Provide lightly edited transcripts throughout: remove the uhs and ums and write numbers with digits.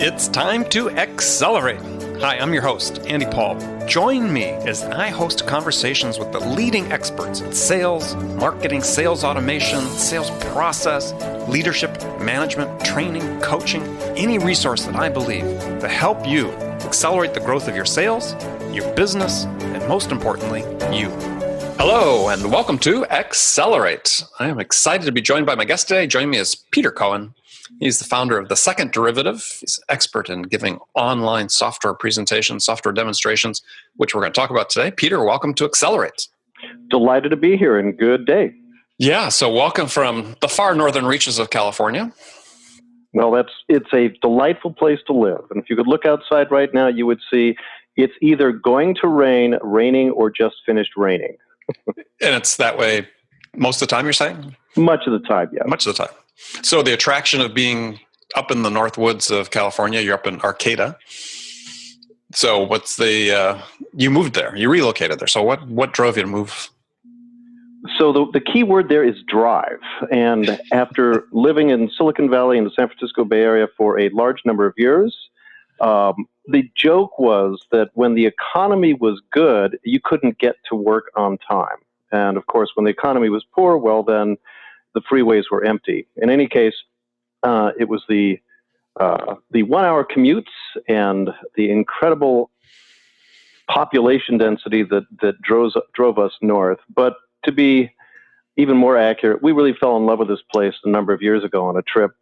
It's time to accelerate. Hi, I'm your host, Andy Paul. Join me as I host conversations with the leading experts in sales, marketing, sales automation, sales process, leadership, management, training, coaching, any resource that I believe to help you accelerate the growth of your sales, your business, and most importantly, you. Hello, and welcome to Accelerate. I am excited to be joined by my guest today. Joining me is Peter Cohan. He's the founder of The Second Derivative. He's an expert in giving online software presentations, software demonstrations, which we're going to talk about today. Peter, welcome to Accelerate. Delighted to be here, and good day. Yeah, so welcome from the far northern reaches of California. Well, it's a delightful place to live. And if you could look outside right now, you would see it's either going to rain, raining, or just finished raining. And it's that way most of the time, you're saying? Much of the time, yeah. Much of the time. So the attraction of being up in the north woods of California, you're up in Arcata. So what's you moved there, you relocated there. So what drove you to move? So the key word there is drive. And after living in Silicon Valley and the San Francisco Bay Area for a large number of years, the joke was that when the economy was good, you couldn't get to work on time. And of course, when the economy was poor, well, then the freeways were empty. In any case, it was the 1 hour commutes and the incredible population density that drove us north. But to be even more accurate, we really fell in love with this place a number of years ago on a trip,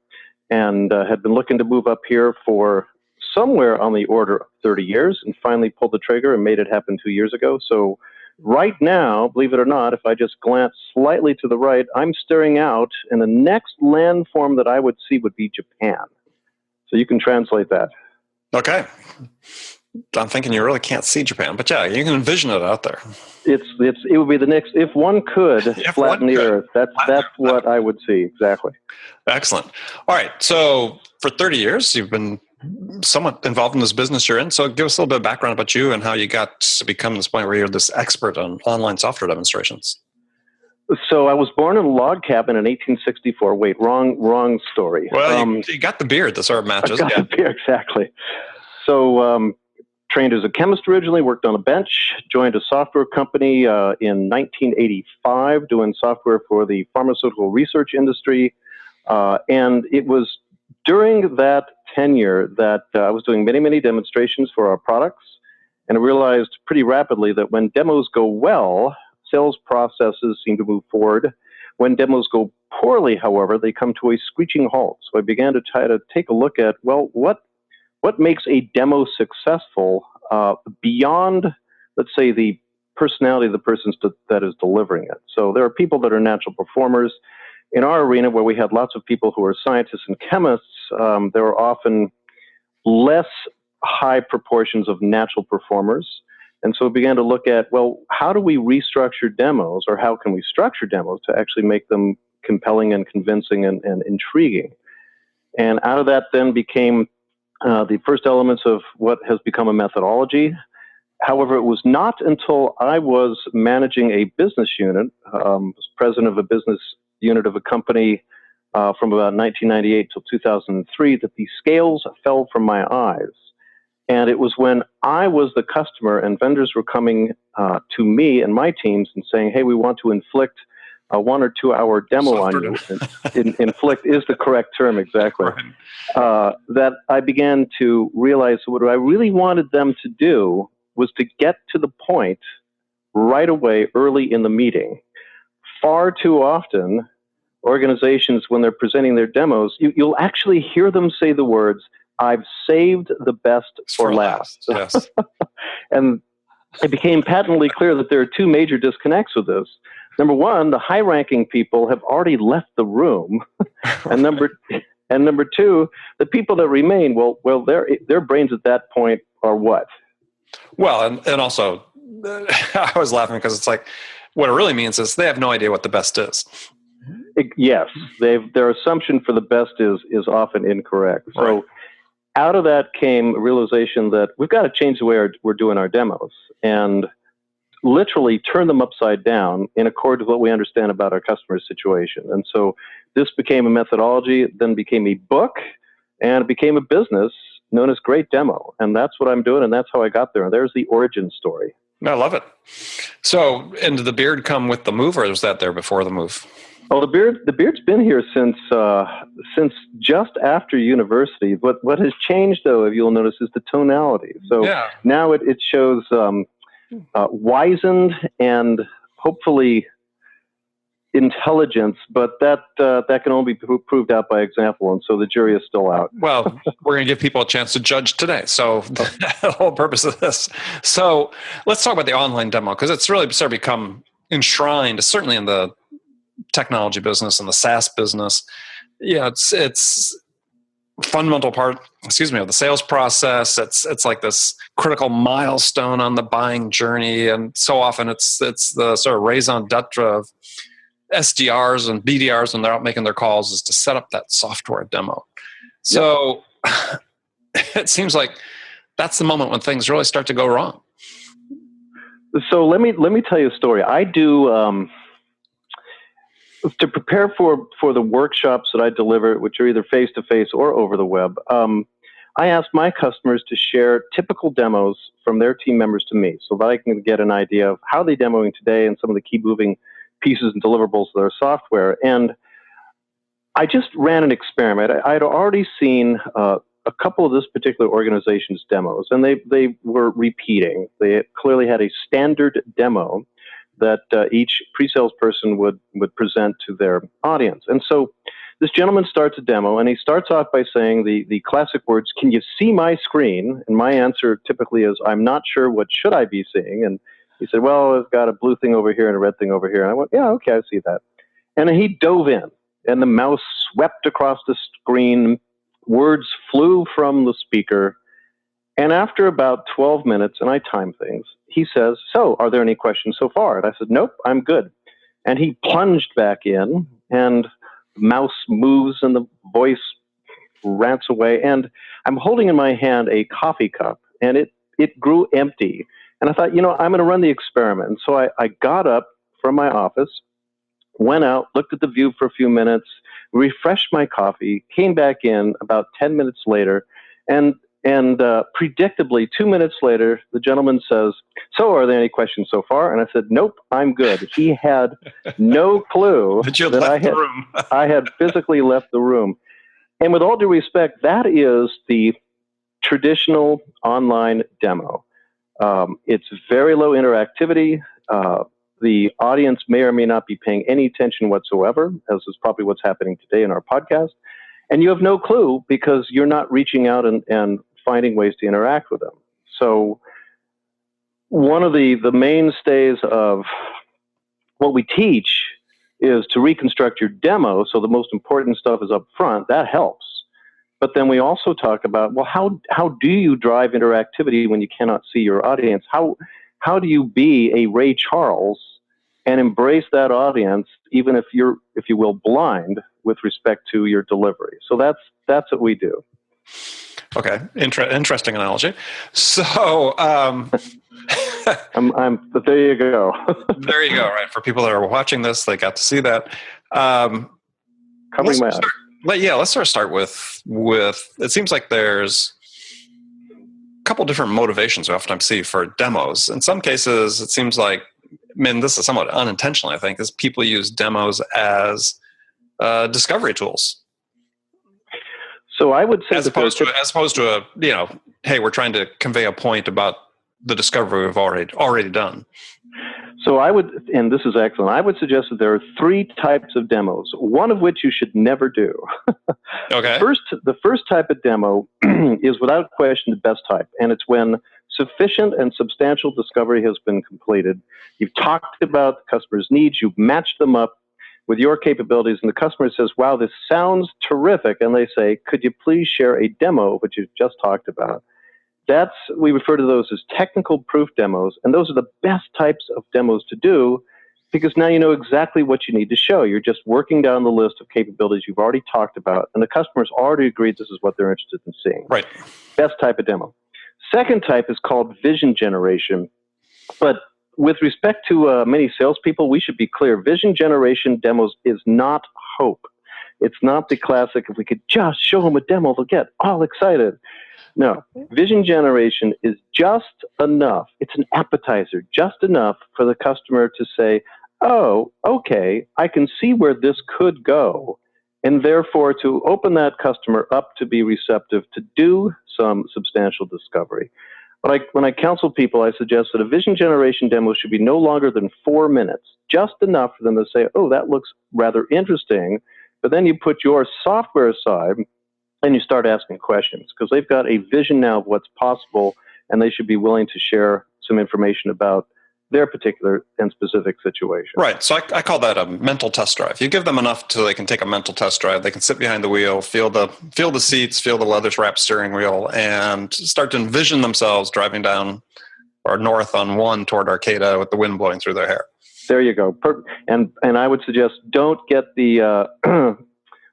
and had been looking to move up here for somewhere on the order of 30 years, and finally pulled the trigger and made it happen 2 years ago. So right now, believe it or not, if I just glance slightly to the right, I'm staring out, and the next landform that I would see would be Japan. So you can translate that. Okay. I'm thinking you really can't see Japan, but yeah, you can envision it out there. It would be the next, if one could flatten the earth, that's what I would see, exactly. Excellent. All right, so for 30 years, you've been somewhat involved in this business you're in. So give us a little bit of background about you and how you got to become this point where you're this expert on online software demonstrations. So I was born in a log cabin in 1864. Wait, wrong story. Well, you got the beard that sort of matches. I got the beard, exactly. So trained as a chemist originally, worked on a bench, joined a software company in 1985 doing software for the pharmaceutical research industry. And it was during that tenure that I was doing many, many demonstrations for our products, and I realized pretty rapidly that when demos go well, sales processes seem to move forward. When demos go poorly, however, they come to a screeching halt. So I began to try to take a look at, well, what makes a demo successful beyond, let's say, the personality of the person that is delivering it. So there are people that are natural performers. In our arena, where we had lots of people who are scientists and chemists, there are often less high proportions of natural performers. And so we began to look at, well, how do we restructure demos, or how can we structure demos to actually make them compelling and convincing and intriguing? And out of that then became the first elements of what has become a methodology. However, it was not until I was managing a business unit, was president of a business unit of a company from about 1998 till 2003, that the scales fell from my eyes. And it was when I was the customer and vendors were coming to me and my teams and saying, hey, we want to inflict a 1 or 2 hour demo on you. Inflict is the correct term, exactly. That I began to realize what I really wanted them to do was to get to the point right away, early in the meeting. Far too often, organizations, when they're presenting their demos, you'll actually hear them say the words, I've saved the best for last. Yes. And it became patently clear that there are two major disconnects with this. Number one, the high-ranking people have already left the room. and number two, the people that remain, well, their brains at that point are what? Well, and also, I was laughing because it's like, what it really means is they have no idea what the best is. Yes, their assumption for the best is often incorrect. So right. Out of that came a realization that we've got to change the way we're doing our demos and literally turn them upside down in accord with what we understand about our customer's situation. And so this became a methodology, then became a book, and it became a business known as Great Demo. And that's what I'm doing, and that's how I got there. And there's the origin story. I love it. So, and did the beard come with the move, or was that there before the move? Oh, the beard's been here since just after university. What has changed, though, if you'll notice, is the tonality. So now it shows wizened and hopefully intelligence, but that can only be proved out by example, and so the jury is still out. Well, we're going to give people a chance to judge today, so the whole purpose of this. So let's talk about the online demo, because it's really sort of become enshrined, certainly in the technology business and the SaaS business. Yeah, it's fundamental part, of the sales process. It's like this critical milestone on the buying journey, and so often it's the sort of raison d'etre of SDRs and BDRs when they're out making their calls, is to set up that software demo. So it seems like that's the moment when things really start to go wrong. So let me tell you a story. I do to prepare for the workshops that I deliver, which are either face-to-face or over the web. I ask my customers to share typical demos from their team members to me, so that I can get an idea of how they're demoing today and some of the key moving pieces and deliverables of their software. And I just ran an experiment. I had already seen a couple of this particular organization's demos, and they were repeating. They clearly had a standard demo that each pre-sales person would present to their audience. And so this gentleman starts a demo, and he starts off by saying the classic words, "Can you see my screen?" And my answer typically is, "I'm not sure, what should I be seeing?" And he said, "Well, I've got a blue thing over here and a red thing over here." And I went, "Yeah, okay, I see that." And then he dove in, and the mouse swept across the screen. Words flew from the speaker. And after about 12 minutes, and I time things, he says, "So, are there any questions so far?" And I said, "Nope, I'm good." And he plunged back in, and the mouse moves, and the voice rants away. And I'm holding in my hand a coffee cup, and it grew empty. And I thought, I'm going to run the experiment. So I got up from my office, went out, looked at the view for a few minutes, refreshed my coffee, came back in about 10 minutes later, and predictably 2 minutes later, the gentleman says, "So, are there any questions so far?" And I said, "Nope, I'm good." He had no clue that I had physically left the room. And with all due respect, that is the traditional online demo. It's very low interactivity. The audience may or may not be paying any attention whatsoever, as is probably what's happening today in our podcast. And you have no clue because you're not reaching out and finding ways to interact with them. So one of the mainstays of what we teach is to reconstruct your demo, so the most important stuff is up front. That helps. But then we also talk about, well, how do you drive interactivity when you cannot see your audience? How do you be a Ray Charles and embrace that audience, even if you're, if you will, blind with respect to your delivery? So that's what we do. Okay, interesting analogy. So, but there you go. There you go. Right, for people that are watching this, they got to see that. Covering my eyes. Let's sort of start with. It seems like there's a couple different motivations we oftentimes see for demos. In some cases, it seems like, this is somewhat unintentional, I think, is people use demos as discovery tools. So I would say, as opposed to a, hey, we're trying to convey a point about the discovery we've already done. So I would, and this is excellent, I would suggest that there are 3 types of demos, one of which you should never do. Okay. The first type of demo is without question the best type, and it's when sufficient and substantial discovery has been completed. You've talked about the customer's needs, you've matched them up with your capabilities, and the customer says, "Wow, this sounds terrific," and they say, "Could you please share a demo which you've just talked about?" We refer to those as technical proof demos, and those are the best types of demos to do because now you know exactly what you need to show. You're just working down the list of capabilities you've already talked about, and the customer's already agreed this is what they're interested in seeing. Right. Best type of demo. Second type is called vision generation, but with respect to many salespeople, we should be clear. Vision generation demos is not hope. It's not the classic, if we could just show them a demo, they'll get all excited. No. Vision generation is just enough. It's an appetizer, just enough for the customer to say, oh, okay, I can see where this could go. And therefore, to open that customer up to be receptive to do some substantial discovery. When I counsel people, I suggest that a vision generation demo should be no longer than 4 minutes, just enough for them to say, oh, that looks rather interesting. But then you put your software aside and you start asking questions, because they've got a vision now of what's possible, and they should be willing to share some information about their particular and specific situation. Right. So I call that a mental test drive. You give them enough so they can take a mental test drive. They can sit behind the wheel, feel the seats, feel the leather-wrapped steering wheel, and start to envision themselves driving down or north on 1 toward Arcata with the wind blowing through their hair. There you go. And I would suggest don't get the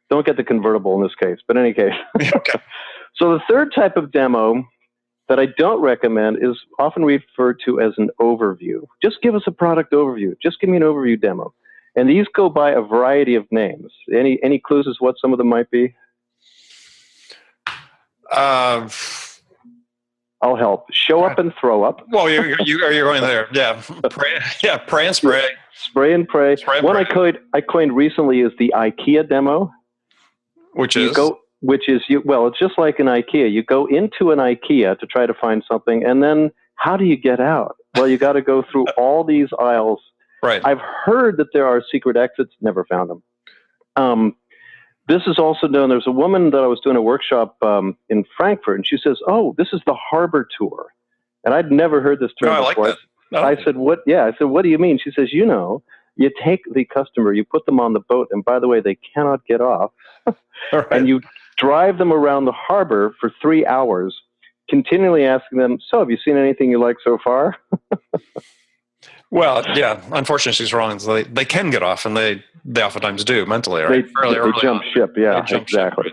don't get the convertible in this case. But in any case, okay. So the third type of demo that I don't recommend is often referred to as an overview. Just give us a product overview. Just give me an overview demo. And these go by a variety of names. Any clues as what some of them might be? I'll help. Show up and throw up. Well, you're going there. Yeah. Pray and spray. Spray and pray. One I coined recently is the IKEA demo. Which is? It's just like an IKEA. You go into an IKEA to try to find something, and then how do you get out? Well, you got to go through all these aisles. Right. I've heard that there are secret exits, never found them. This is also known, there's a woman that I was doing a workshop in Frankfurt, and she says, oh, this is the harbor tour. And I'd never heard this term before. Like that. I said, what? Yeah, I said, what do you mean? She says, you take the customer, you put them on the boat, and by the way, they cannot get off. Right. And you drive them around the harbor for 3 hours, continually asking them, so have you seen anything you like so far? Well, yeah, unfortunately she's wrong. So they can get off, and they oftentimes do mentally, right? They jump ship, yeah, exactly.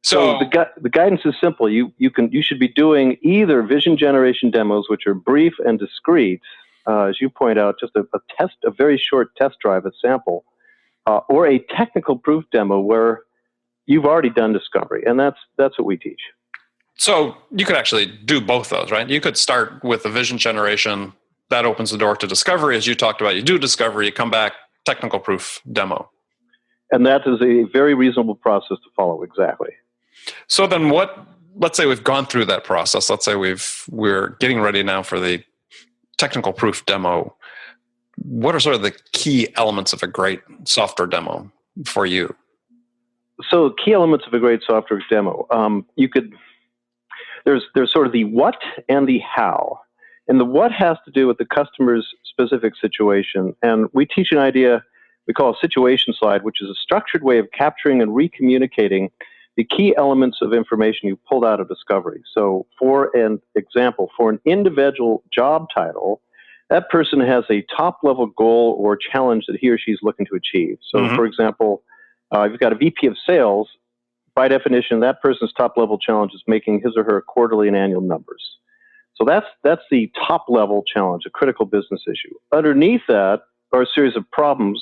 So the guidance is simple. You should be doing either vision generation demos, which are brief and discrete, as you point out, just a very short test drive, a sample, or a technical proof demo where you've already done discovery, and that's what we teach. So you could actually do both those, right? You could start with the vision generation. That opens the door to discovery, as you talked about. You do discovery, you come back, technical proof demo. And that is a very reasonable process to follow, exactly. So then let's say we've gone through that process. Let's say we're getting ready now for the technical proof demo. What are sort of the key elements of a great software demo for you? So key elements of a great software demo. There's sort of the what and the how. And the what has to do with the customer's specific situation. And we teach an idea we call a situation slide, which is a structured way of capturing and recommunicating the key elements of information you pulled out of discovery. So for an example, for an individual job title, that person has a top-level goal or challenge that he or she is looking to achieve. So for example, if you've got a VP of sales, by definition, that person's top-level challenge is making his or her quarterly and annual numbers. So that's the top-level challenge, a critical business issue. Underneath that are a series of problems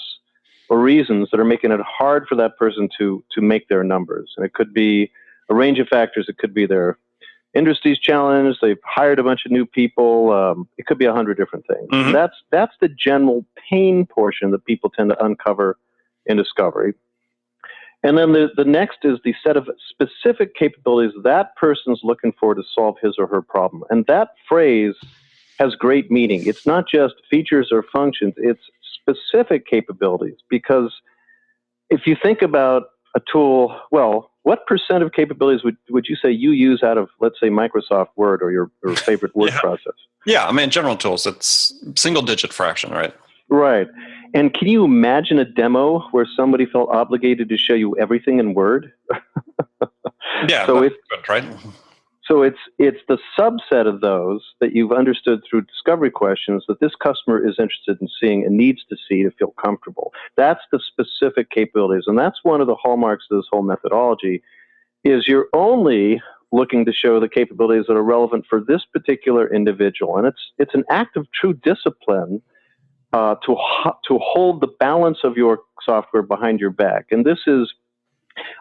or reasons that are making it hard for that person to make their numbers. And it could be a range of factors. It could be their industry's challenge. They've hired a bunch of new people. It could be 100 different things. Mm-hmm. That's the general pain portion that people tend to uncover in discovery. And then the next is the set of specific capabilities that person's looking for to solve his or her problem. And that phrase has great meaning. It's not just features or functions, it's specific capabilities. Because if you think about a tool, well, what percent of capabilities would you say you use out of, let's say, Microsoft Word or your favorite word process? Yeah, I mean, general tools, it's single-digit fraction, right? Right. And can you imagine a demo where somebody felt obligated to show you everything in Word? Yeah, so it's good, right? So it's the subset of those that you've understood through discovery questions that this customer is interested in seeing and needs to see to feel comfortable. That's the specific capabilities. And that's one of the hallmarks of this whole methodology, is you're only looking to show the capabilities that are relevant for this particular individual. And it's an act of true discipline to hold the balance of your software behind your back. And this is,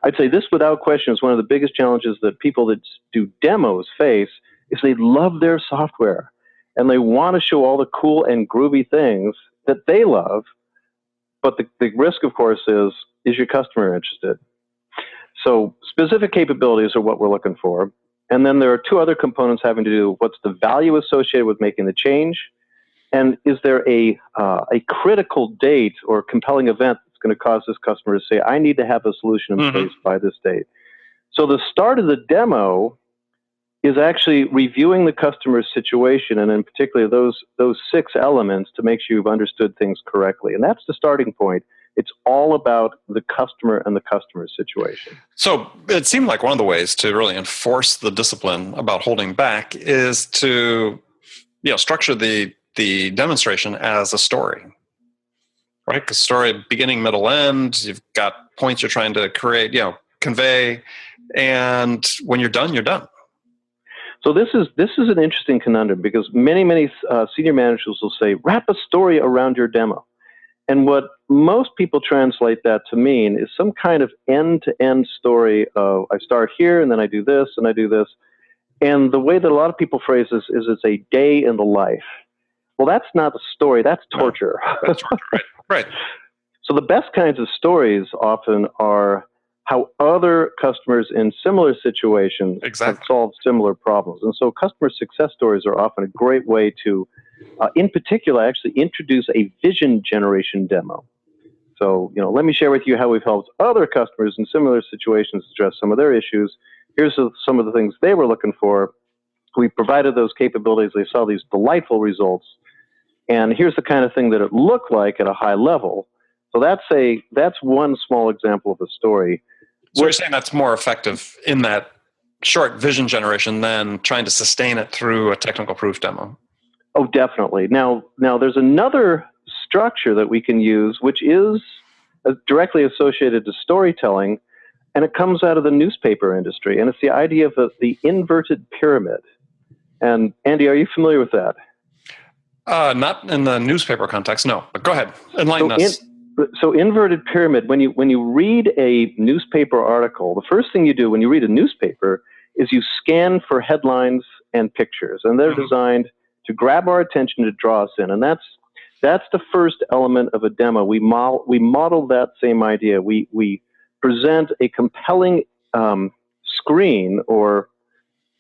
I'd say this without question is one of the biggest challenges that people that do demos face is they love their software and they want to show all the cool and groovy things that they love. But the risk, of course, is your customer interested? So specific capabilities are what we're looking for. And then there are two other components having to do with what's the value associated with making the change, and is there a critical date or compelling event that's going to cause this customer to say, I need to have a solution in place by this date. So the start of the demo is actually reviewing the customer's situation, and in particular those 6 elements to make sure you've understood things correctly. And that's the starting point. It's all about the customer and the customer's situation. So it seemed like one of the ways to really enforce the discipline about holding back is to structure the demonstration as a story, right? Because story, beginning, middle, end, you've got points you're trying to create, convey, and when you're done, you're done. So this is an interesting conundrum because many senior managers will say, wrap a story around your demo. And what most people translate that to mean is some kind of end-to-end story of I start here and then I do this and I do this. And the way that a lot of people phrase this is it's a day in the life. Well, that's not a story, that's torture. No, that's torture, right. So the best kinds of stories often are how other customers in similar situations have solved similar problems. And so customer success stories are often a great way to, in particular, actually introduce a vision generation demo. So, let me share with you how we've helped other customers in similar situations address some of their issues. Here's some of the things they were looking for. We provided those capabilities. They saw these delightful results. And here's the kind of thing that it looked like at a high level. So that's one small example of a story. So you're saying that's more effective in that short vision generation than trying to sustain it through a technical proof demo? Oh, definitely. Now there's another structure that we can use, which is directly associated to storytelling, and it comes out of the newspaper industry, and it's the idea of the inverted pyramid. And Andy, are you familiar with that? Not in the newspaper context, no. But go ahead, enlighten us. So inverted pyramid, when you read a newspaper article, the first thing you do when you read a newspaper is you scan for headlines and pictures, and they're designed to grab our attention, to draw us in. And that's the first element of a demo. We model that same idea. We present a compelling screen, or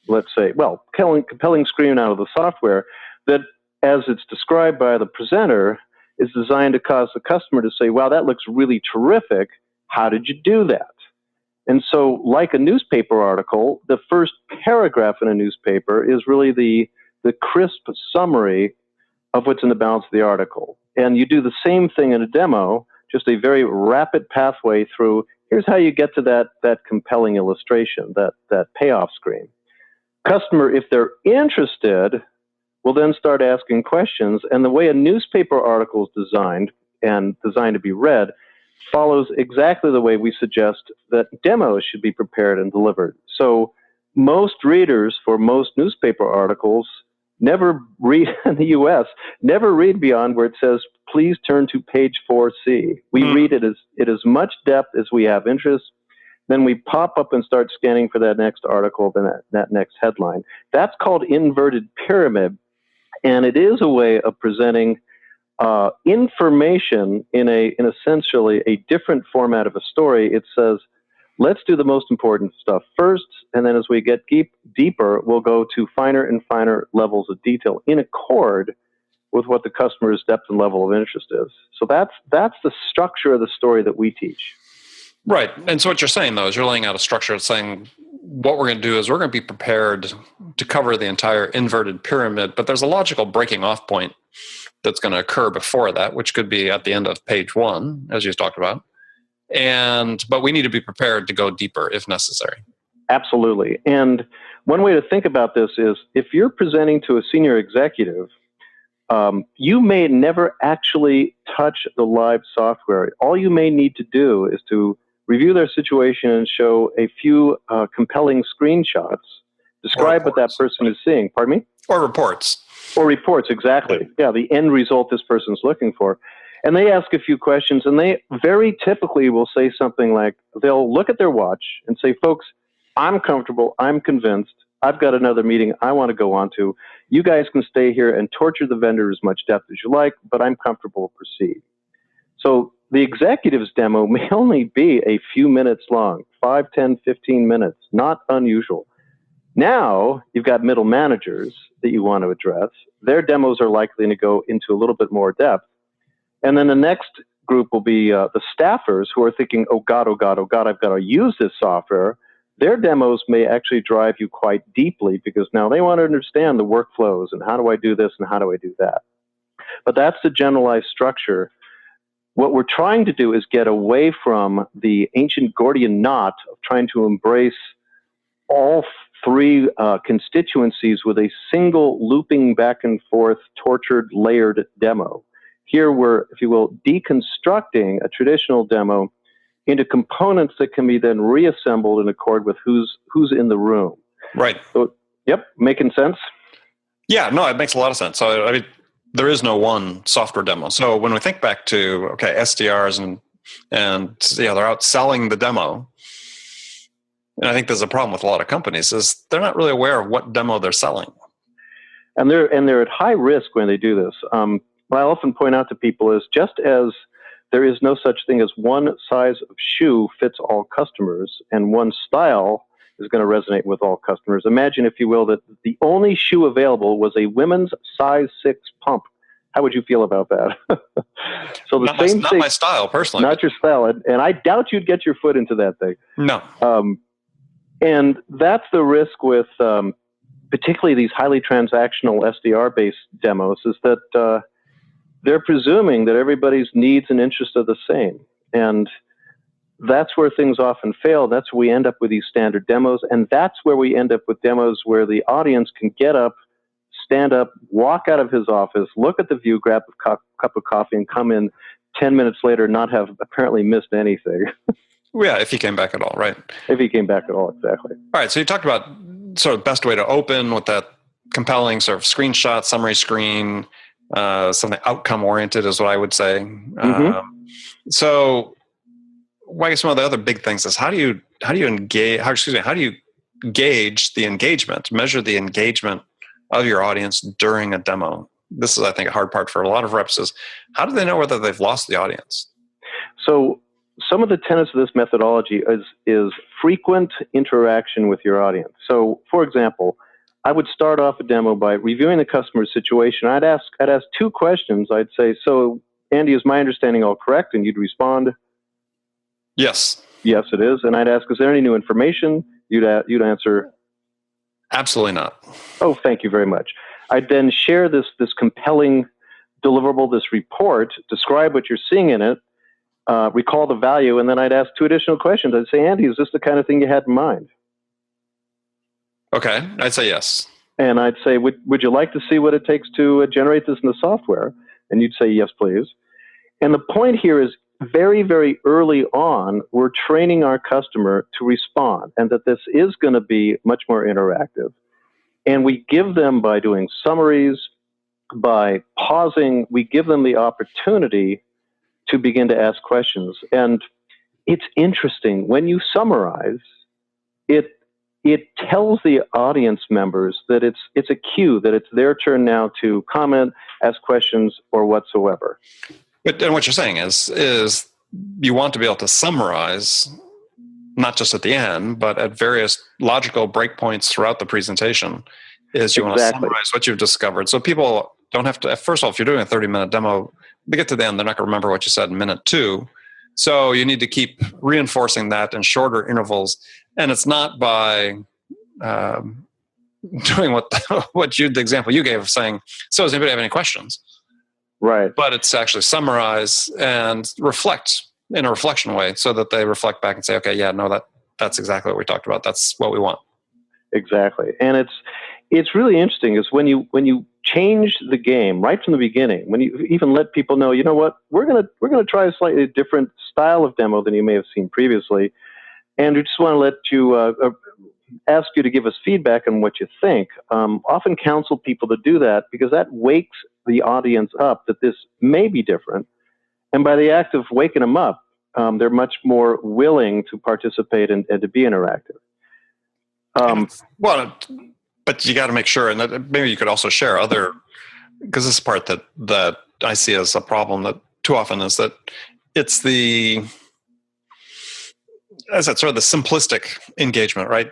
let's say, compelling screen out of the software that, as it's described by the presenter, is designed to cause the customer to say, wow, that looks really terrific. How did you do that? And so, like a newspaper article, the first paragraph in a newspaper is really the crisp summary of what's in the balance of the article. And you do the same thing in a demo, just a very rapid pathway through, here's how you get to that compelling illustration, that payoff screen. Customer, if they're interested, will then start asking questions, and the way a newspaper article is designed to be read follows exactly the way we suggest that demos should be prepared and delivered. So most readers for most newspaper articles never read, in the U.S., never read beyond where it says, please turn to page 4C. We read it as much depth as we have interest. Then we pop up and start scanning for that next article, then that next headline. That's called inverted pyramid. And it is a way of presenting information in essentially a different format of a story. It says, let's do the most important stuff first, and then as we get deeper, we'll go to finer and finer levels of detail in accord with what the customer's depth and level of interest is. So that's the structure of the story that we teach. Right. And so what you're saying, though, is you're laying out a structure saying what we're going to do is we're going to be prepared to cover the entire inverted pyramid, but there's a logical breaking off point that's going to occur before that, which could be at the end of page 1, as you talked about. But we need to be prepared to go deeper if necessary. Absolutely. And one way to think about this is if you're presenting to a senior executive, you may never actually touch the live software. All you may need to do is to review their situation and show a few compelling screenshots, describe what that person is seeing. Pardon me? Or reports. Or reports, exactly. Yeah, the end result this person's looking for. And they ask a few questions, and they very typically will say something like, they'll look at their watch and say, folks, I'm comfortable, I'm convinced, I've got another meeting I want to go on to. You guys can stay here and torture the vendor as much depth as you like, but I'm comfortable to proceed. So the executive's demo may only be a few minutes long, 5, 10, 15 minutes, not unusual. Now you've got middle managers that you want to address. Their demos are likely to go into a little bit more depth. And then the next group will be the staffers who are thinking, oh God, I've got to use this software. Their demos may actually drive you quite deeply because now they want to understand the workflows and how do I do this and how do I do that. But that's the generalized structure. What we're trying to do is get away from the ancient Gordian knot of trying to embrace all three constituencies with a single looping back and forth, tortured, layered demo. Here we're, if you will, deconstructing a traditional demo into components that can be then reassembled in accord with who's in the room. Right. So, yep, making sense? Yeah, no, it makes a lot of sense. So, I mean, there is no one software demo. So when we think back to, okay, SDRs and they're out selling the demo, and I think there's a problem with a lot of companies is they're not really aware of what demo they're selling. And they're at high risk when they do this. What I often point out to people is just as there is no such thing as one size of shoe fits all customers and one style is going to resonate with all customers. Imagine, if you will, that the only shoe available was a women's size 6 pump. How would you feel about that? So the same thing, not my style, personally. Not your style. And I doubt you'd get your foot into that thing. No. And that's the risk with particularly these highly transactional SDR-based demos is that they're presuming that everybody's needs and interests are the same. And that's where things often fail. That's where we end up with these standard demos. And that's where we end up with demos where the audience can get up, stand up, walk out of his office, look at the view, grab a cup of coffee, and come in 10 minutes later, not have apparently missed anything. Yeah, if he came back at all, right? If he came back at all, exactly. All right, so you talked about sort of best way to open with that compelling sort of screenshot, summary screen, something outcome-oriented is what I would say. Mm-hmm. So I guess one of the other big things is how do you gauge the engagement, measure the engagement of your audience during a demo? This is, I think, a hard part for a lot of reps is how do they know whether they've lost the audience? So some of the tenets of this methodology is frequent interaction with your audience. So, for example, I would start off a demo by reviewing the customer's situation. I'd ask 2 questions. I'd say, so, Andy, is my understanding all correct? And you'd respond, yes. Yes, it is. And I'd ask, is there any new information? You'd answer, absolutely not. Oh, thank you very much. I'd then share this compelling deliverable, this report, describe what you're seeing in it, recall the value, and then I'd ask 2 additional questions. I'd say, Andy, is this the kind of thing you had in mind? Okay, I'd say yes. And I'd say, would you like to see what it takes to generate this in the software? And you'd say, yes, please. And the point here is very, very early on, we're training our customer to respond and that this is going to be much more interactive. And we give them, by doing summaries, by pausing, we give them the opportunity to begin to ask questions. And it's interesting. When you summarize, it tells the audience members that it's a cue, that it's their turn now to comment, ask questions, or whatsoever. And what you're saying is you want to be able to summarize, not just at the end, but at various logical breakpoints throughout the presentation, is you want to summarize what you've discovered. So people don't have to, first of all, if you're doing a 30-minute demo, to get to the end, they're not going to remember what you said in minute 2. So you need to keep reinforcing that in shorter intervals. And it's not by doing the example you gave of saying, so does anybody have any questions? Right. But it's actually summarize and reflect in a reflection way so that they reflect back and say, okay, yeah, no, that's exactly what we talked about. That's what we want. Exactly. And it's really interesting is when you change the game right from the beginning, when you even let people know, you know what, we're gonna try a slightly different style of demo than you may have seen previously, and we just want to let you ask you to give us feedback on what you think. Often counsel people to do that because that wakes the audience up that this may be different, And by the act of waking them up, they're much more willing to participate and to be interactive. Well, but you got to make sure, and that maybe you could also share other, because this is part that I see as a problem that too often is that it's as that sort of the simplistic engagement, right?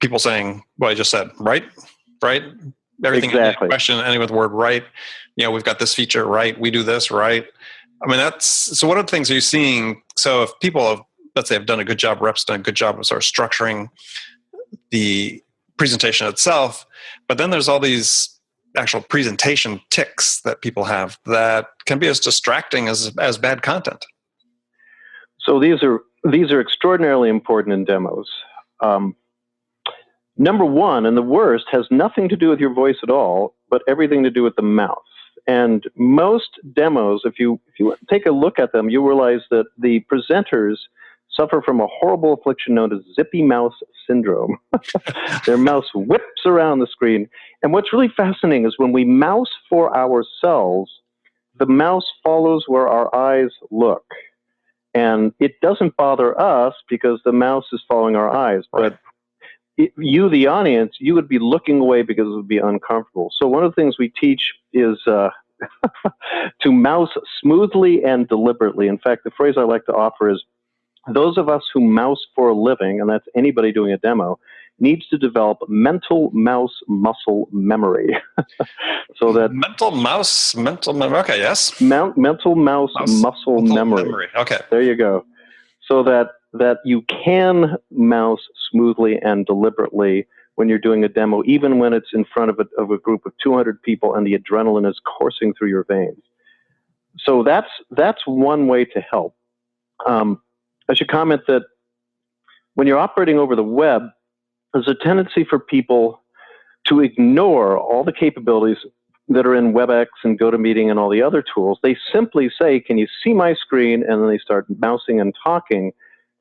People saying, well, I just said, right? Everything exactly. in question, ending with the word right. We've got this feature, right? We do this, right? I mean, so what other things are you seeing? So if people let's say, have done a good job, reps done a good job of sort of structuring the presentation itself, but then there's all these actual presentation tics that people have that can be as distracting as bad content. So these are extraordinarily important in demos. Number one, and the worst, has nothing to do with your voice at all, but everything to do with the mouth. And most demos, if you take a look at them, you realize that the presenters suffer from a horrible affliction known as zippy mouth syndrome. Their mouse whips around the screen. And what's really fascinating is when we mouse for ourselves, the mouse follows where our eyes look. And it doesn't bother us because the mouse is following our eyes. Right. But you, the audience, you would be looking away because it would be uncomfortable. So one of the things we teach is to mouse smoothly and deliberately. In fact, the phrase I like to offer is, those of us who mouse for a living, and that's anybody doing a demo, needs to develop mental mouse muscle memory. So that mental memory. Okay, yes. Mental mouse muscle memory. Okay. There you go. So that you can mouse smoothly and deliberately when you're doing a demo, even when it's in front of a group of 200 people and the adrenaline is coursing through your veins. So that's one way to help. I should comment that when you're operating over the web, there's a tendency for people to ignore all the capabilities that are in WebEx and GoToMeeting and all the other tools. They simply say, can you see my screen? And then they start mousing and talking.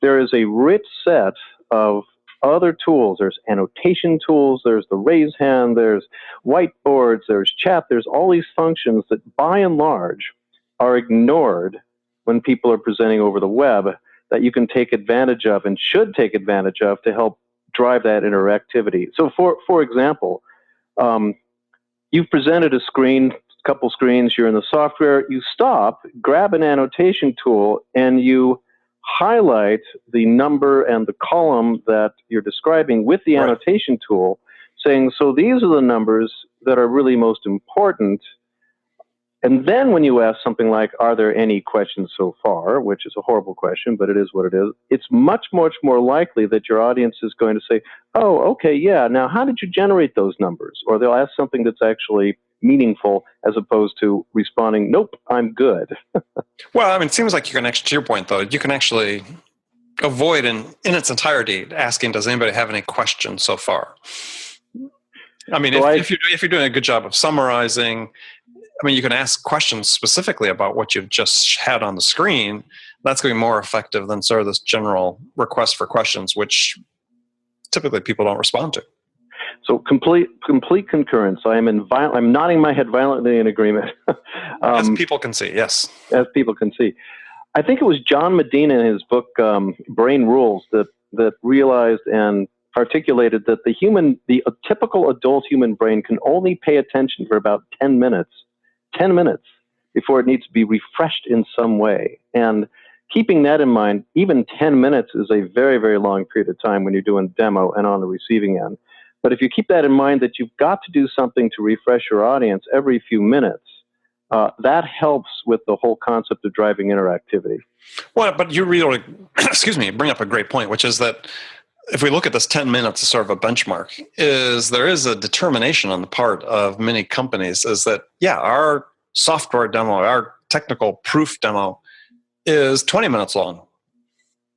There is a rich set of other tools. There's annotation tools, there's the raise hand, there's whiteboards, there's chat, there's all these functions that by and large are ignored when people are presenting over the web, that you can take advantage of and should take advantage of to help drive that interactivity. So for example, you've presented a couple screens, you're in the software, you stop, grab an annotation tool, and you highlight the number and the column that you're describing with the annotation tool, saying, so these are the numbers that are really most important. And then when you ask something like, are there any questions so far, which is a horrible question, but it is what it is, it's much, much more likely that your audience is going to say, oh, okay, yeah, now how did you generate those numbers? Or they'll ask something that's actually meaningful as opposed to responding, nope, I'm good. Well, I mean, it seems like you can actually, to your point though, you can actually avoid in its entirety asking, does anybody have any questions so far? I mean, so if you're doing a good job of summarizing, I mean, you can ask questions specifically about what you've just had on the screen. That's going to be more effective than sort of this general request for questions, which typically people don't respond to. So complete concurrence. I'm nodding my head violently in agreement. As people can see, yes. As people can see. I think it was John Medina in his book, Brain Rules, that realized and articulated that the typical adult human brain can only pay attention for about 10 minutes before it needs to be refreshed in some way. And keeping that in mind, even 10 minutes is a very, very long period of time when you're doing demo and on the receiving end. But if you keep that in mind, that you've got to do something to refresh your audience every few minutes, that helps with the whole concept of driving interactivity. Well, but you really, bring up a great point, which is that if we look at this 10 minutes as sort of a benchmark, there is a determination on the part of many companies is that, yeah, our software demo, our technical proof demo is 20 minutes long.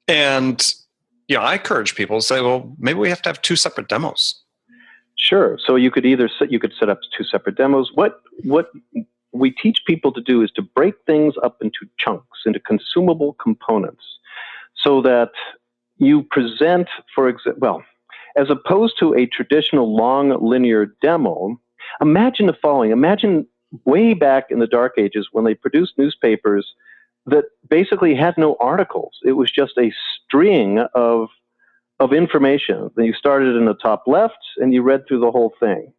And, I encourage people to say, well, maybe we have to have two separate demos. Sure. So you could set up two separate demos. What we teach people to do is to break things up into chunks, into consumable components, so that you present, as opposed to a traditional long linear demo, imagine the following. Imagine way back in the dark ages when they produced newspapers that basically had no articles. It was just a string of information. Then you started in the top left and you read through the whole thing.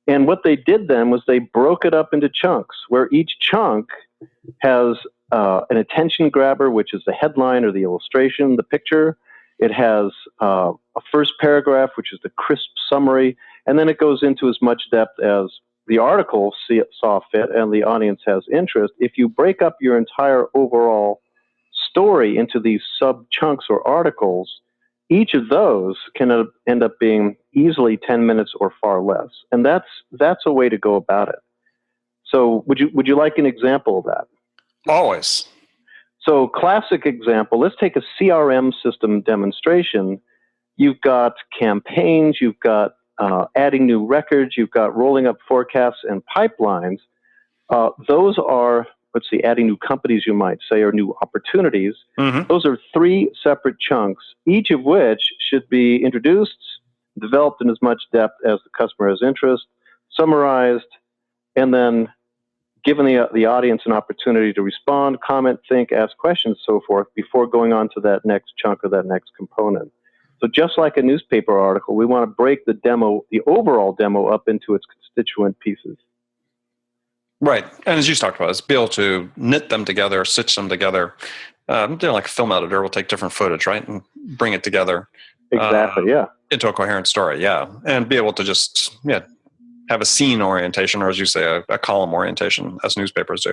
And what they did then was they broke it up into chunks, where each chunk has an attention grabber, which is the headline or the illustration, the picture. It has a first paragraph, which is the crisp summary, and then it goes into as much depth as the article saw fit and the audience has interest. If you break up your entire overall story into these sub-chunks or articles, each of those can end up being easily 10 minutes or far less. And that's a way to go about it. So would you like an example of that? Always. So classic example, let's take a CRM system demonstration. You've got campaigns, you've got adding new records, you've got rolling up forecasts and pipelines. Those are, let's see, adding new companies, you might say, or new opportunities. Mm-hmm. Those are 3 separate chunks, each of which should be introduced, developed in as much depth as the customer has interest, summarized, and then given the audience an opportunity to respond, comment, think, ask questions, so forth, before going on to that next chunk or that next component. So just like a newspaper article, we want to break the overall demo up into its constituent pieces. Right. And as you talked about, is be able to knit them together, stitch them together. Like a film editor will take different footage, right, and bring it together. Exactly, yeah. Into a coherent story, yeah. And be able to just, have a scene orientation, or as you say, a column orientation, as newspapers do.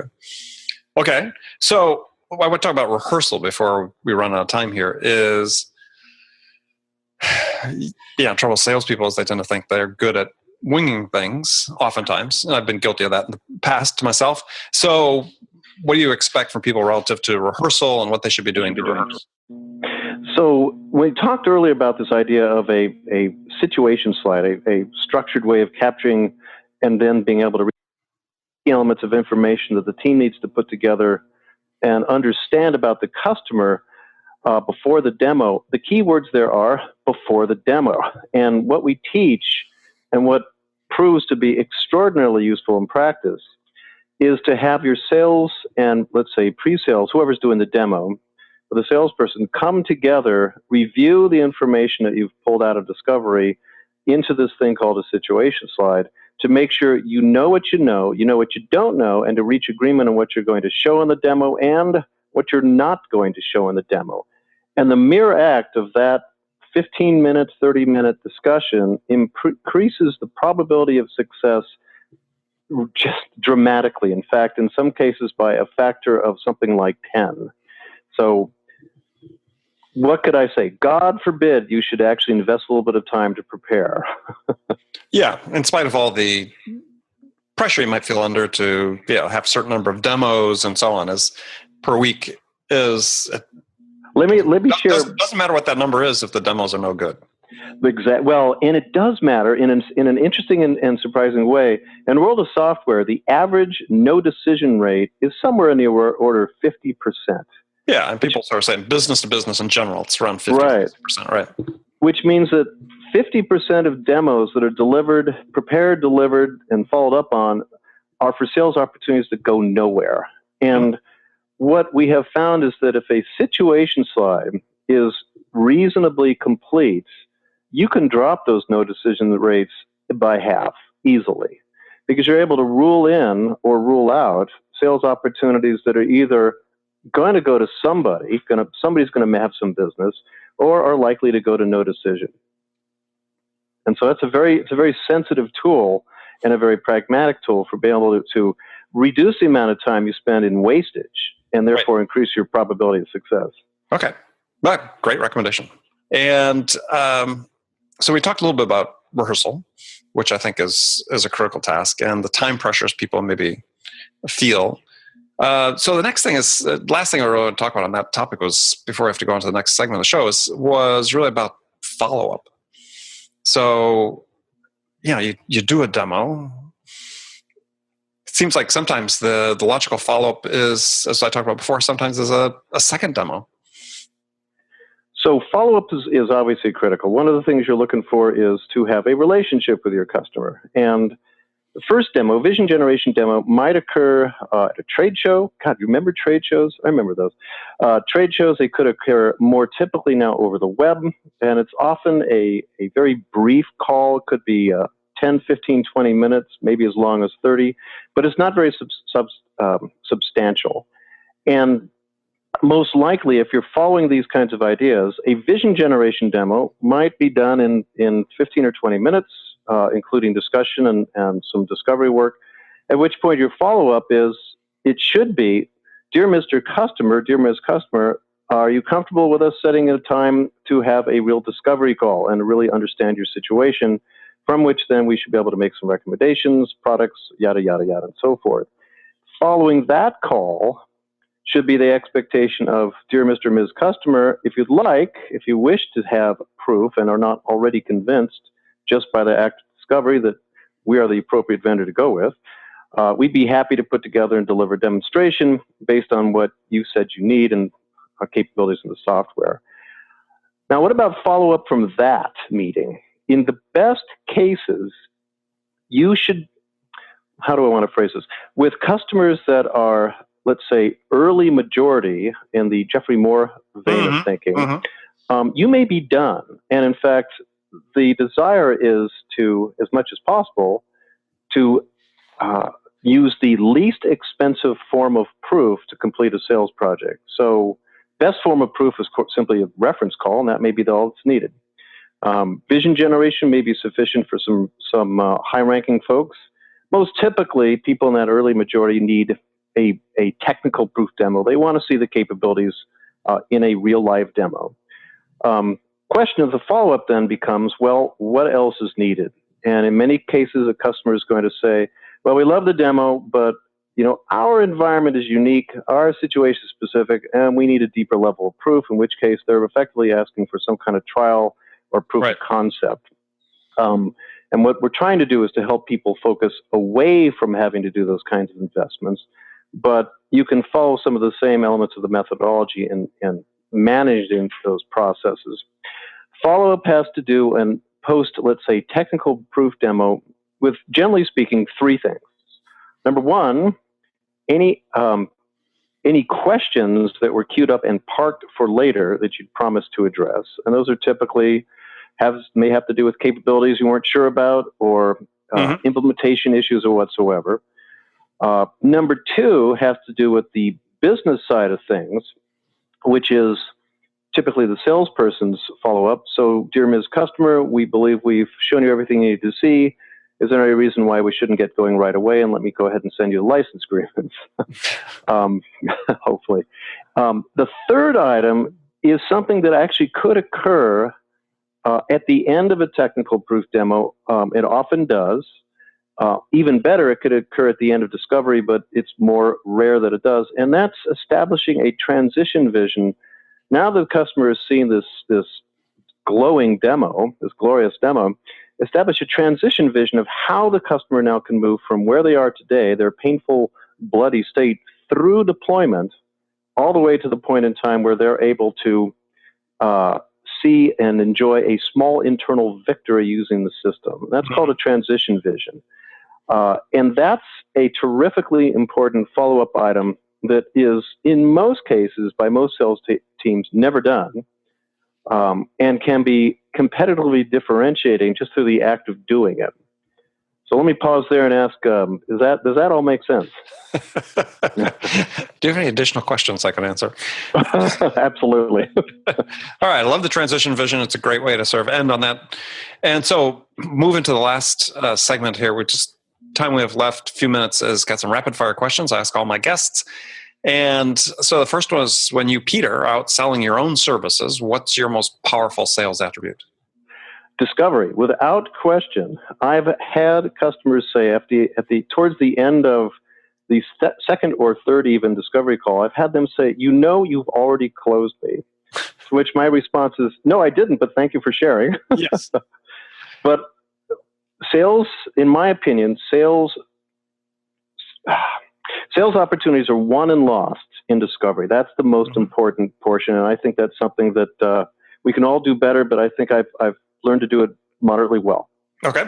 Okay. So I would talk about rehearsal before we run out of time here is, trouble with salespeople is they tend to think they're good at winging things oftentimes. And I've been guilty of that in the past myself. So what do you expect from people relative to rehearsal and what they should be doing to rehearse? So we talked earlier about this idea of a situation slide, a structured way of capturing and then being able to read the elements of information that the team needs to put together and understand about the customer before the demo. The key words there are before the demo. And what we teach and what proves to be extraordinarily useful in practice is to have your sales and, let's say, pre-sales, whoever's doing the demo, the salesperson, come together, review the information that you've pulled out of discovery into this thing called a situation slide to make sure you know what you know what you don't know, and to reach agreement on what you're going to show in the demo and what you're not going to show in the demo. And the mere act of that 15-minute, 30-minute discussion increases the probability of success just dramatically. In fact, in some cases by a factor of something like 10. So what could I say? God forbid you should actually invest a little bit of time to prepare. Yeah, in spite of all the pressure you might feel under to have a certain number of demos and so on, as per week is. Let me share. Doesn't matter what that number is if the demos are no good. Well, and it does matter in an interesting and surprising way. In the world of software, the average no decision rate is somewhere in the order of 50%. Yeah, and people are saying business to business in general, it's around 50%, right? Which means that 50% of demos that are prepared, delivered, and followed up on are for sales opportunities that go nowhere. And what we have found is that if a situation slide is reasonably complete, you can drop those no decision rates by half easily, because you're able to rule in or rule out sales opportunities that are either going to go to somebody's going to have some business, or are likely to go to no decision. And so it's a very sensitive tool and a very pragmatic tool for being able to reduce the amount of time you spend in wastage and therefore increase your probability of success. Okay. But great recommendation. And so we talked a little bit about rehearsal, which I think is a critical task, and the time pressures people maybe feel. So the next thing is, last thing I really want to talk about on that topic was, before we have to go on to the next segment of the show, was really about follow-up. So, you do a demo. It seems like sometimes the logical follow-up is, as I talked about before, sometimes is a second demo. So follow-up is obviously critical. One of the things you're looking for is to have a relationship with your customer. And The first demo, vision generation demo, might occur at a trade show. God, you remember trade shows? I remember those. Trade shows, they could occur more typically now over the web, and it's often a very brief call. It could be 10, 15, 20 minutes, maybe as long as 30, but it's not very substantial. And most likely, if you're following these kinds of ideas, a vision generation demo might be done in 15 or 20 minutes, including discussion and some discovery work, at which point your follow-up is, it should be, dear Mr. Customer, dear Ms. Customer, are you comfortable with us setting a time to have a real discovery call and really understand your situation, from which then we should be able to make some recommendations, products, yada, yada, yada, and so forth. Following that call should be the expectation of, dear Mr. and Ms. Customer, if you'd like, if you wish to have proof and are not already convinced just by the act of discovery that we are the appropriate vendor to go with, we'd be happy to put together and deliver a demonstration based on what you said you need and our capabilities in the software. Now, what about follow-up from that meeting? In the best cases, you should, how do I want to phrase this? With customers that are, let's say, early majority in the Jeffrey Moore vein of thinking, you may be done. And in fact, the desire is to, as much as possible, to use the least expensive form of proof to complete a sales project. So best form of proof is simply a reference call, and that may be all that's needed. Vision generation may be sufficient for some high-ranking folks. Most typically, people in that early majority need a technical proof demo. They want to see the capabilities in a real-life demo. Question of the follow-up then becomes, well, what else is needed? And in many cases, a customer is going to say, well, we love the demo, but our environment is unique, our situation is specific, and we need a deeper level of proof, in which case they're effectively asking for some kind of trial or proof of concept. And what we're trying to do is to help people focus away from having to do those kinds of investments, but you can follow some of the same elements of the methodology and manage those processes. Follow-up has to do and post, let's say, technical proof demo with, generally speaking, three things. Number one, any questions that were queued up and parked for later that you'd promised to address, and those are typically may have to do with capabilities you weren't sure about or implementation issues or whatsoever. Number two has to do with the business side of things, which is typically the salesperson's follow-up. So, dear Ms. Customer, we believe we've shown you everything you need to see. Is there any reason why we shouldn't get going right away? And let me go ahead and send you the license agreements, hopefully. The third item is something that actually could occur at the end of a technical proof demo. It often does. Even better, it could occur at the end of discovery, but it's more rare that it does. And that's establishing a transition vision. Now the customer has seen this glowing demo, this glorious demo, establish a transition vision of how the customer now can move from where they are today, their painful, bloody state, through deployment, all the way to the point in time where they're able to see and enjoy a small internal victory using the system. That's called a transition vision. And that's a terrifically important follow-up item that is, in most cases, by most sales teams, never done, and can be competitively differentiating just through the act of doing it. So let me pause there and ask, does that all make sense? Do you have any additional questions I can answer? Absolutely. All right. I love the transition vision. It's a great way to sort of end on that. And so moving to the last segment here, which is time we have left, a few minutes, has got some rapid fire questions I ask all my guests. And so the first one is, when you, Peter, are out selling your own services, what's your most powerful sales attribute? Discovery, without question. I've had customers say towards the end of the second or third even discovery call, I've had them say, you've already closed me. To which my response is, no, I didn't, but thank you for sharing. Yes. But sales, in my opinion, sales opportunities are won and lost in discovery. That's the most important portion, and I think that's something that we can all do better, but I think I've learned to do it moderately well. Okay.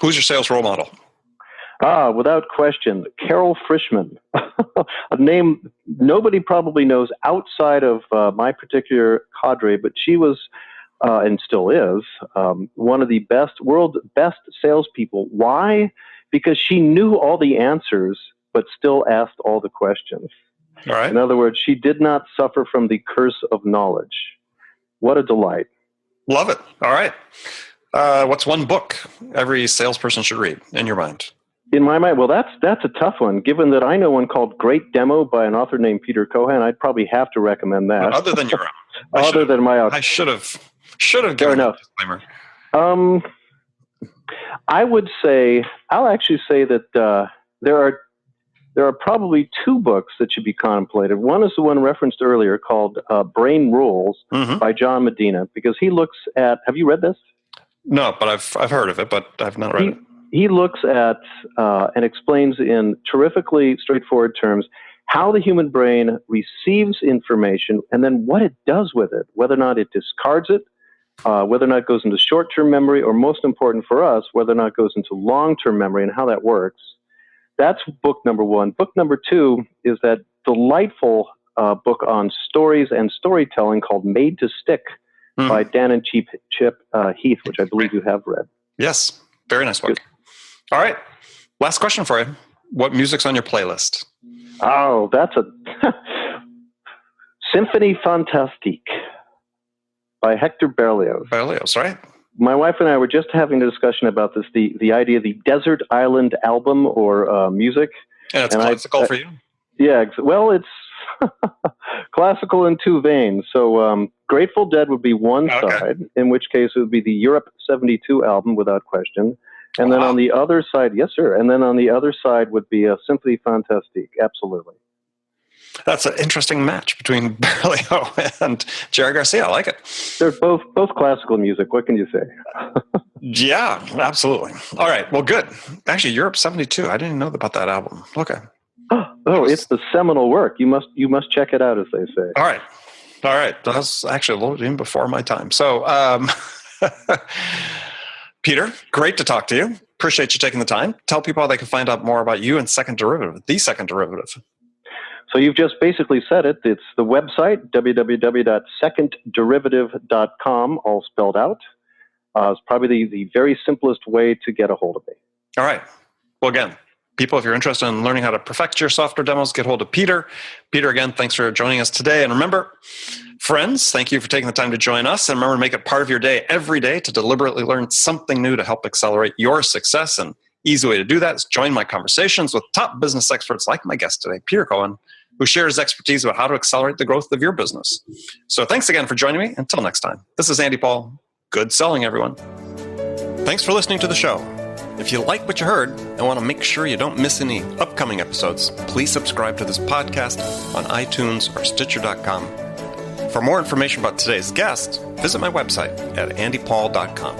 Who's your sales role model? Without question, Carol Frischman, a name nobody probably knows outside of my particular cadre, but she was, and still is, one of the world's best salespeople. Why? Because she knew all the answers, but still asked all the questions. All right. In other words, she did not suffer from the curse of knowledge. What a delight. Love it. All right. What's one book every salesperson should read in your mind? In my mind, well, that's a tough one. Given that I know one called Great Demo by an author named Peter Cohan, I'd probably have to recommend that. Well, other than your own. Other than my own. I should have given a disclaimer. I'll actually say that there are probably two books that should be contemplated. One is the one referenced earlier called Brain Rules by John Medina, because he looks at, have you read this? No, but I've heard of it, but I've not read it. He looks at and explains in terrifically straightforward terms how the human brain receives information and then what it does with it, whether or not it discards it, whether or not it goes into short-term memory, or most important for us, whether or not it goes into long-term memory and how that works. That's book number one. Book number two is that delightful book on stories and storytelling called Made to Stick by Dan and Chip Heath, which I believe you have read. Yes. Very nice book. Good. All right. Last question for you. What music's on your playlist? Oh, that's a Symphonie Fantastique by Hector Berlioz. Berlioz, right? My wife and I were just having a discussion about this, the idea of the Desert Island album or music. And it's classical for you? Yeah, well, it's classical in two veins. So Grateful Dead would be one side, in which case it would be the Europe 72 album, without question. And then on the other side, yes, sir. And then on the other side would be a Symphonie Fantastique. Absolutely. That's an interesting match between Berlioz and Jerry Garcia. I like it. They're both classical music. What can you say? Yeah, absolutely. All right. Well, good. Actually, Europe 72. I didn't know about that album. Okay. Oh, it's the seminal work. You must check it out, as they say. All right. That was actually a little bit before my time. So, Peter, great to talk to you. Appreciate you taking the time. Tell people how they can find out more about you and Second Derivative, the Second Derivative. So you've just basically said it. It's the website, www.secondderivative.com, all spelled out. It's probably the very simplest way to get a hold of me. All right. Well, again, people, if you're interested in learning how to perfect your software demos, get hold of Peter. Peter, again, thanks for joining us today. And remember, friends, thank you for taking the time to join us. And remember to make it part of your day every day to deliberately learn something new to help accelerate your success. And easy way to do that is join my conversations with top business experts like my guest today, Peter Cohan, who shares expertise about how to accelerate the growth of your business. So thanks again for joining me. Until next time, this is Andy Paul. Good selling, everyone. Thanks for listening to the show. If you like what you heard and want to make sure you don't miss any upcoming episodes, please subscribe to this podcast on iTunes or Stitcher.com. For more information about today's guest, visit my website at andypaul.com.